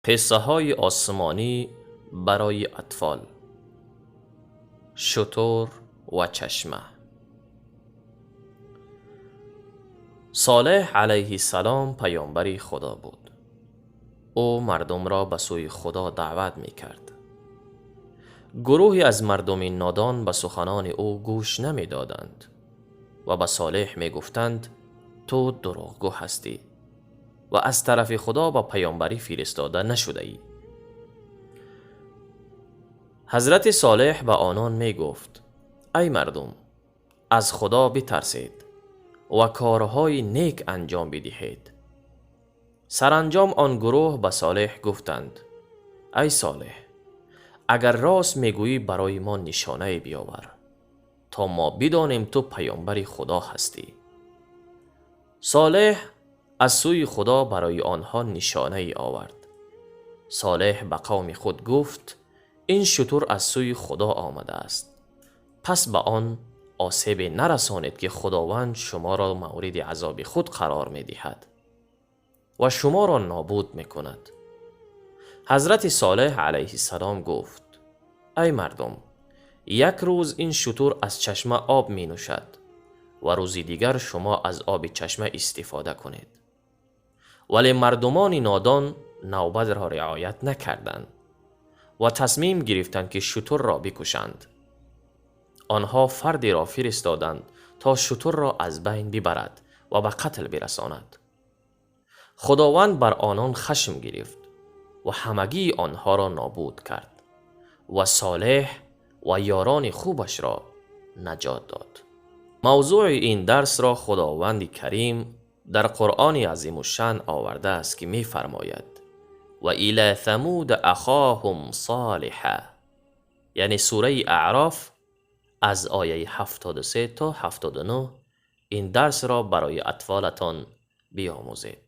قصه های آسمانی برای اطفال. شتر و چشمه. صالح علیه السلام پیامبری خدا بود. او مردم را به سوی خدا دعوت می کرد. گروهی از مردم نادان به سخنان او گوش نمی دادند و به صالح می گفتند تو دروغگو هستی و از طرف خدا با پیامبری فرستاده نشده ای. حضرت صالح به آنان می گفت ای مردم، از خدا بترسید و کارهای نیک انجام بدهید. سرانجام آن گروه به صالح گفتند ای صالح، اگر راست میگویی برای ما نشانه بیاور تا ما بدانیم تو پیامبر خدا هستی. صالح از سوی خدا برای آنها نشانه ای آورد. صالح به قوم خود گفت این شتر از سوی خدا آمده است، پس به آن آسیب نرسانید که خداوند شما را مورد عذاب خود قرار می دهد و شما را نابود می کند. حضرت صالح علیه السلام گفت ای مردم، یک روز این شتر از چشمه آب می نوشد و روز دیگر شما از آب چشمه استفاده کنید. ولی مردمان نادان نوبت را رعایت نکردند و تصمیم گرفتند که شتر را بکشند. آنها فردی را فرستادند تا شتر را از بین ببرد و به قتل برساند. خداوند بر آنان خشم گرفت و همگی آنها را نابود کرد و صالح و یاران خوبش را نجات داد. موضوع این درس را خداوند کریم در قرآن عظیم الشأن آورده است که می فرماید و الی ثمود اخاهم صالحا، یعنی سوره اعراف از آیه 73 تا 79. این درس را برای اطفالتان بیاموزید.